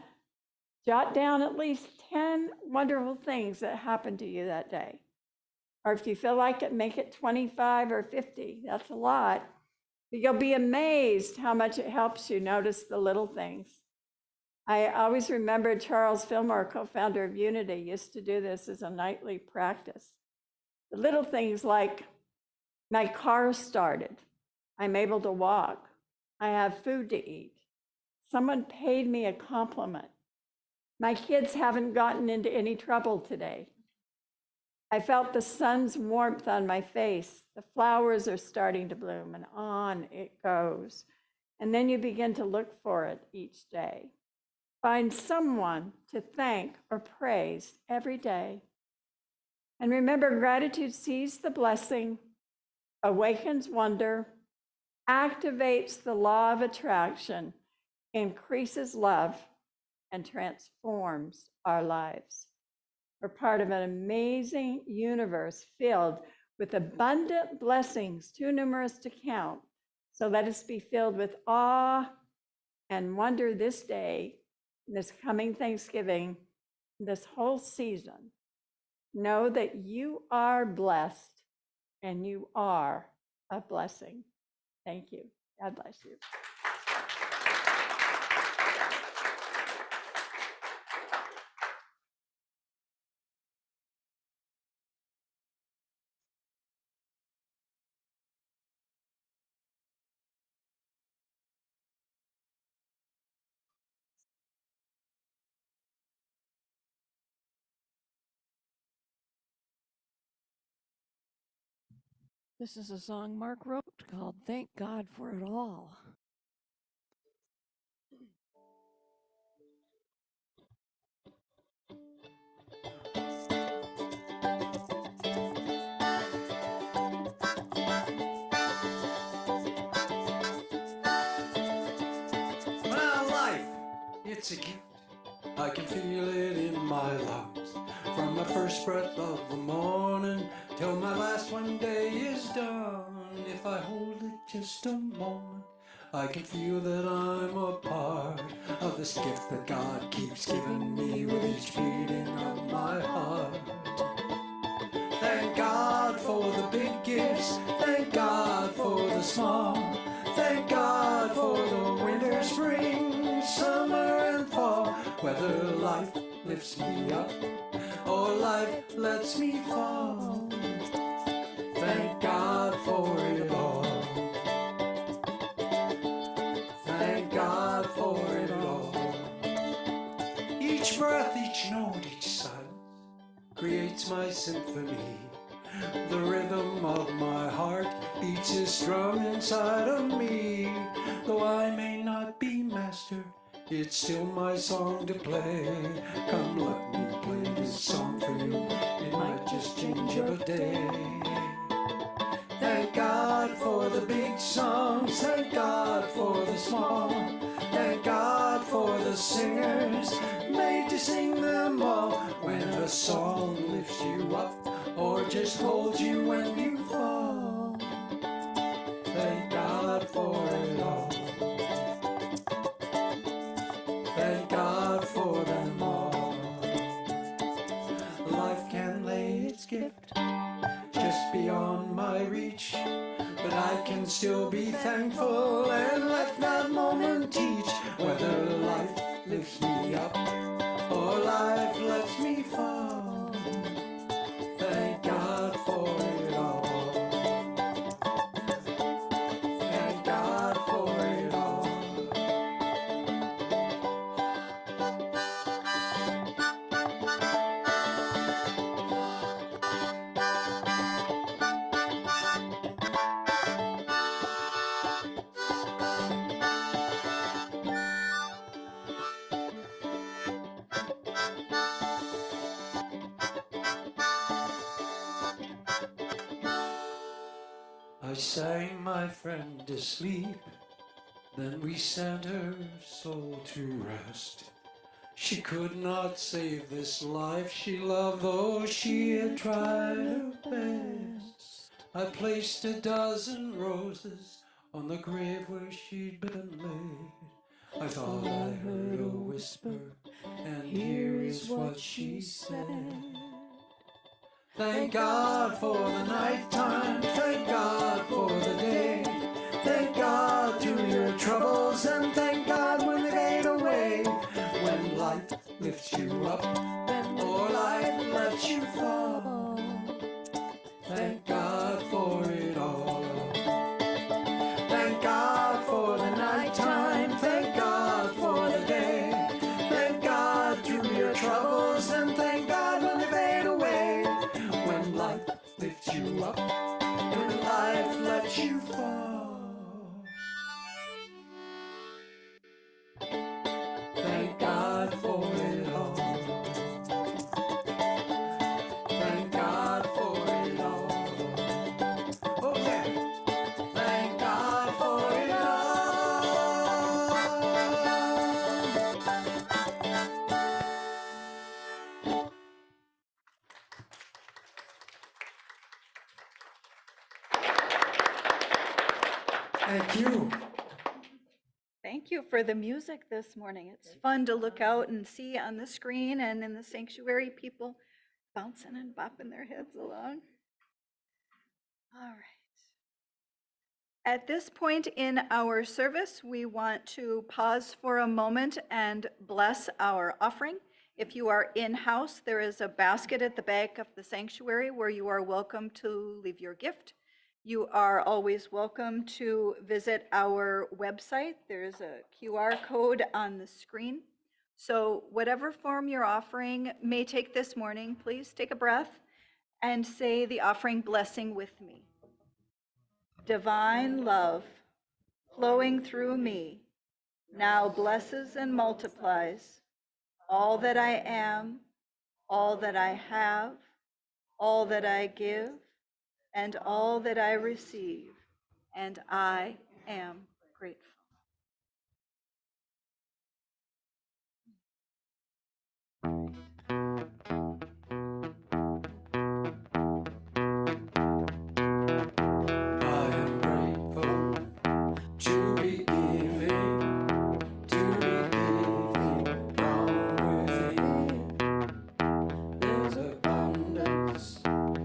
[SPEAKER 2] jot down at least 10 wonderful things that happened to you that day. Or if you feel like it, make it 25 or 50. That's a lot. But you'll be amazed how much it helps you notice the little things. I always remember Charles Fillmore, co-founder of Unity, used to do this as a nightly practice. The little things like, my car started, I'm able to walk, I have food to eat, someone paid me a compliment, my kids haven't gotten into any trouble today, I felt the sun's warmth on my face, the flowers are starting to bloom, and on it goes. And then you begin to look for it each day. Find someone to thank or praise every day. And remember, gratitude sees the blessing, awakens wonder, activates the law of attraction, increases love, and transforms our lives. We're part of an amazing universe filled with abundant blessings, too numerous to count. So let us be filled with awe and wonder this day, this coming Thanksgiving, this whole season. Know that you are blessed and you are a blessing. Thank you. God bless you.
[SPEAKER 1] This is a song Mark wrote called Thank God for It All.
[SPEAKER 5] My life, it's a gift. I can feel it in my lungs. From my first breath of the morning till my last one day is done. If I hold it just a moment, I can feel that I'm a part of this gift that God keeps giving me with each beating of my heart. Thank God for the big gifts. Thank God for the small. Thank God for the winter, spring, summer, and fall. Whether life lifts me up or life lets me fall. Thank God for it all. Thank God for it all. Each breath, each note, each silence creates my symphony. The rhythm of my heart beats a strum inside of me. Though I may not be master, it's still my song to play. Come, let me play this song for you. It might just change your day. Thank God for the big songs. Thank God for the small. Thank God for the singers made to sing them all. When a song lifts you up or just holds you when you fall. Thank God for it all. Thank God for them all. Life can lay its gift just beyond my reach, but I can still be thankful and let that moment teach. Whether life lifts me up or life lets me fall. Thank God for it all. Thank God for sang my friend to sleep. Then we sent her soul to rest. She could not save this life she loved, though she had tried her best. I placed a dozen roses on the grave where she'd been laid. I thought I heard a whisper, and here is what she said. Thank God for the nighttime, thank God for the day. Thank God through your troubles, and thank God when they fade away. When life lifts you up, or life lets you fall. Thank God for it all. Thank God for the nighttime, thank God for the day. Thank God through your troubles, and thank God when they fade away. When life lifts you up, when life lets you fall. Thank God for it all. Thank God for it all. Oh yeah. Thank God for it all. Thank you.
[SPEAKER 3] Thank you for the music this morning. It's fun to look out and see on the screen and in the sanctuary people bouncing and bopping their heads along. All right. At this point in our service, we want to pause for a moment and bless our offering. If you are in-house, there is a basket at the back of the sanctuary where you are welcome to leave your gift. You are always welcome to visit our website. There's a QR code on the screen. So whatever form your offering may take this morning, please take a breath and say the offering blessing with me. Divine love flowing through me now blesses and multiplies all that I am, all that I have, all that I give, and all that I receive, and I am grateful.
[SPEAKER 5] I am grateful to be giving, from within. There's abundance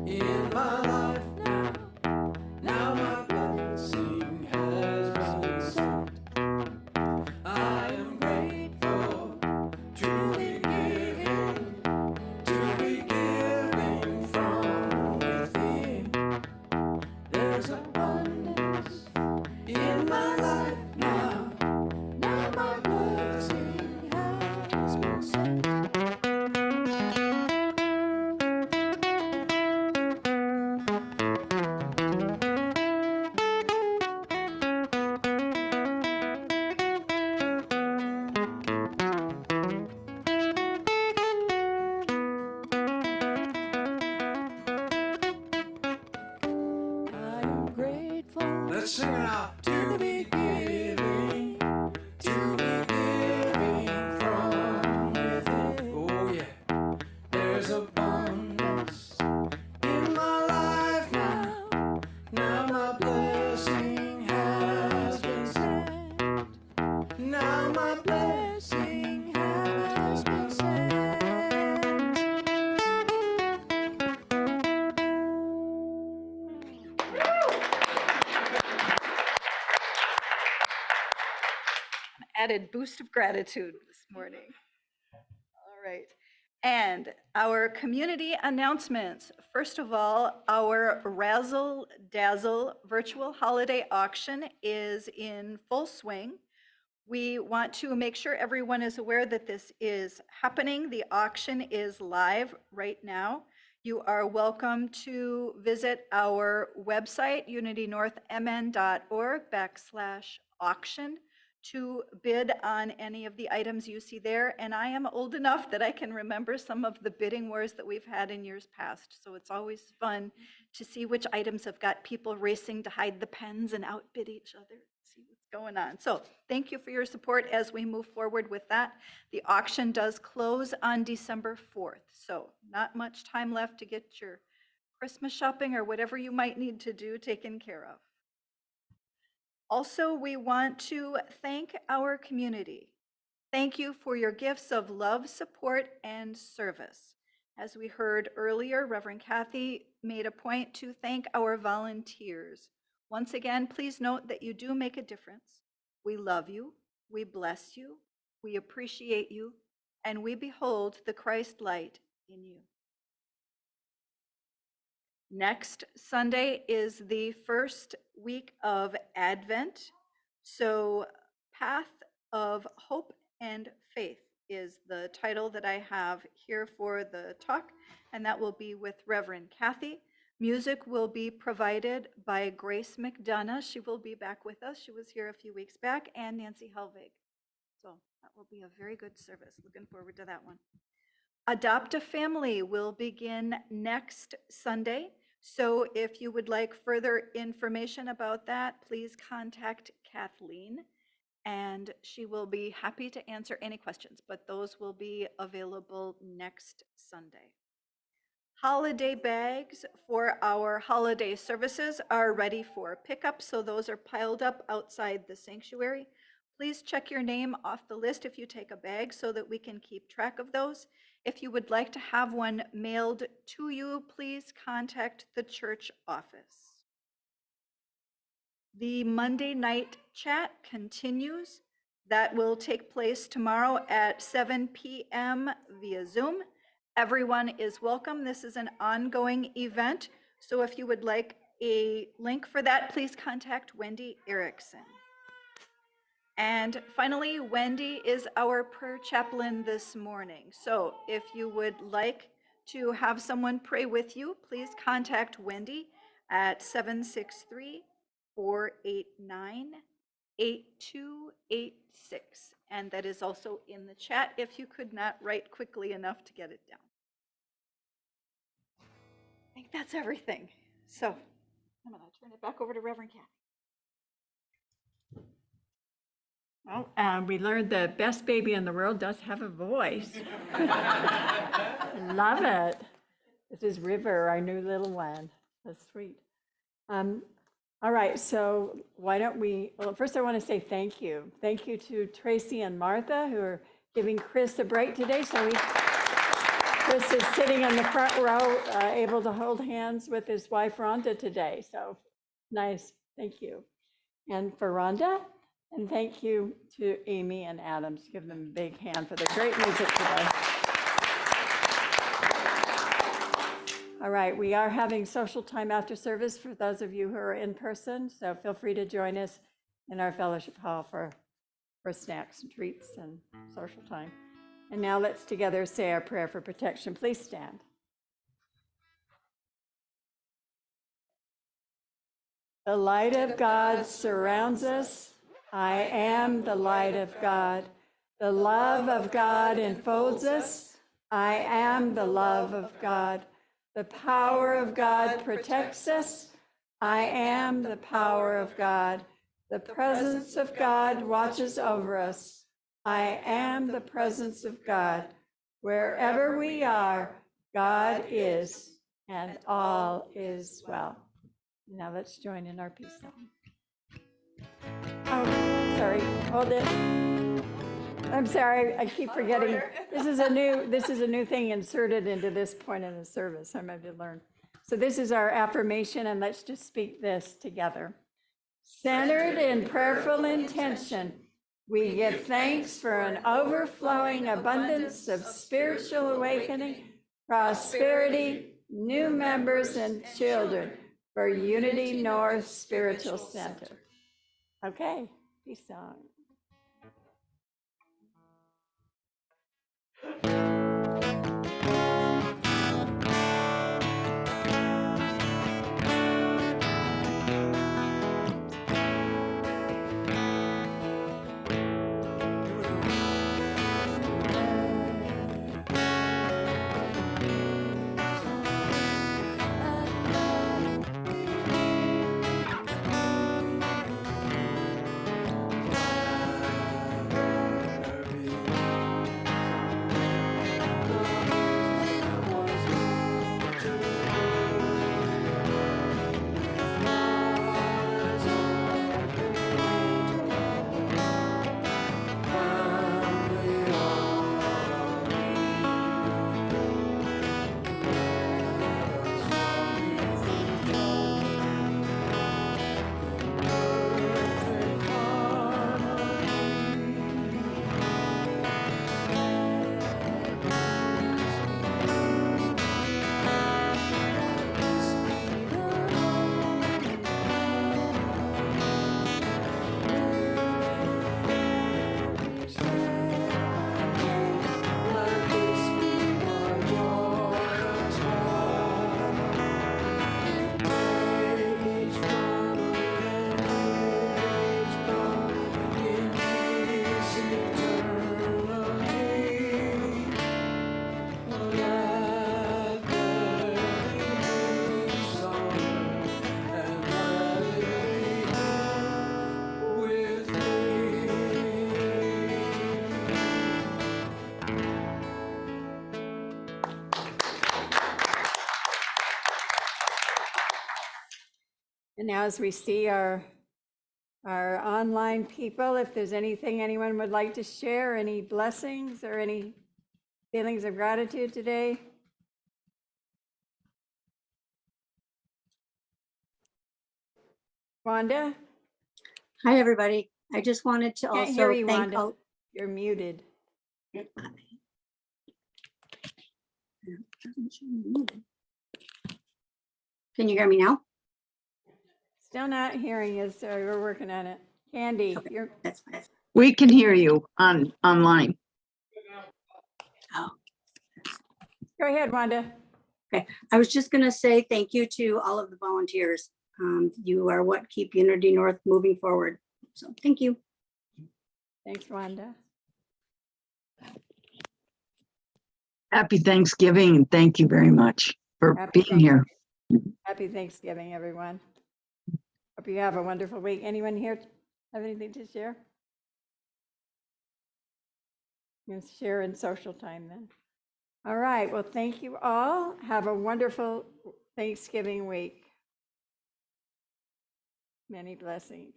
[SPEAKER 5] in my life now. Now my blessing has been sent. I am grateful to be giving from within. There's abundance in my life now. Now my blessing has been sent.
[SPEAKER 1] I am grateful
[SPEAKER 5] Let's sing it out. To be giving from within. Oh yeah. There's abundance in my life now. Now my blessing has been sent. Now my blessing has been sent.
[SPEAKER 3] Added boost of gratitude this morning. All right. And our community announcements. First of all, our Razzle Dazzle virtual holiday auction is in full swing. We want to make sure everyone is aware that this is happening. The auction is live right now. You are welcome to visit our website, unitynorthmn.org/auction to bid on any of the items you see there. And I am old enough that I can remember some of the bidding wars that we've had in years past. So it's always fun to see which items have got people racing to hide the pens and outbid each other, see what's going on. So thank you for your support as we move forward with that. The auction does close on December 4th. So not much time left to get your Christmas shopping or whatever you might need to do taken care of. Also, we want to thank our community. Thank you for your gifts of love, support, and service. As we heard earlier, Reverend Kathy made a point to thank our volunteers. Once again, please note that you do make a difference. We love you, we bless you, we appreciate you, and we behold the Christ light in you. Next Sunday is the first week of Advent. So, Path of Hope and Faith is the title that I have here for the talk, and that will be with Reverend Kathy. Music will be provided by Grace McDonough. She will be back with us. She was here a few weeks back, and Nancy Helvig. So, that will be a very good service. Looking forward to that one. Adopt a Family will begin next Sunday. So if you would like further information about that, please contact Kathleen and she will be happy to answer any questions, but those will be available next Sunday. Holiday bags for our holiday services are ready for pickup, so those are piled up outside the sanctuary. Please check your name off the list if you take a bag so that we can keep track of those. If you would like to have one mailed to you, please contact the church office. The Monday night chat continues. That will take place tomorrow at 7 p.m. via Zoom. Everyone is welcome. This is an ongoing event, so if you would like a link for that, please contact Wendy Erickson. And finally, Wendy is our prayer chaplain this morning. So if you would like to have someone pray with you, please contact Wendy at 763-489-8286. And that is also in the chat if you could not write quickly enough to get it down. I think that's everything. So I'm going to turn it back over to Reverend Kathy.
[SPEAKER 2] Well, we learned the best baby in the world does have a voice. Love it. This is River, our new little one. That's sweet. All right, so why don't we, well, first I want to say thank you. Thank you to Tracy and Martha who are giving Chris a break today. So Chris is sitting in the front row, able to hold hands with his wife Rhonda today. So nice, thank you. And for Rhonda, and thank you to Amy and Adams. Give them a big hand for the great music today. All right, we are having social time after service for those of you who are in person, so feel free to join us in our fellowship hall for snacks and treats and social time. And now let's together say our prayer for protection. Please stand. The light of God surrounds us. I am the light of God. The love of God enfolds us. I am the love of God. The power of God protects us. I am the power of God. The presence of God watches over us. I am the presence of God. Wherever we are, God is, and all is well. Now let's join in our peace song. Oh, sorry, hold it. I'm sorry, I keep forgetting. This is a new thing inserted into this point in the service. I might have learned. So this is our affirmation, and let's just speak this together. Centered in prayerful intention, we give thanks for an overflowing abundance of spiritual awakening, prosperity, new members and children for Unity North Spiritual Center. Okay, peace song. And now as we see our online people, if there's anything anyone would like to share, any blessings or any feelings of gratitude today? Wanda?
[SPEAKER 6] Hi, everybody. I just wanted to
[SPEAKER 2] Can't hear
[SPEAKER 6] also
[SPEAKER 2] you,
[SPEAKER 6] thank
[SPEAKER 2] Wanda.
[SPEAKER 6] all.
[SPEAKER 2] You're muted.
[SPEAKER 6] Can you hear me now?
[SPEAKER 2] Still not hearing you, so we're working on it. Candy,
[SPEAKER 6] Okay,
[SPEAKER 2] you're,
[SPEAKER 6] that's fine.
[SPEAKER 7] We can hear you online.
[SPEAKER 6] Oh,
[SPEAKER 2] go ahead, Wanda.
[SPEAKER 6] okay. I was just going to say thank you to all of the volunteers. You are what keep Unity North moving forward. So thank you.
[SPEAKER 2] Thanks, Wanda.
[SPEAKER 7] Happy Thanksgiving and thank you very much for
[SPEAKER 2] Happy
[SPEAKER 7] being here.
[SPEAKER 2] Happy Thanksgiving, everyone. Hope you have a wonderful week. Anyone here have anything to share? You can share in social time then. All right, well, thank you all. Have a wonderful Thanksgiving week. Many blessings.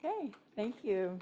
[SPEAKER 2] Okay, thank you.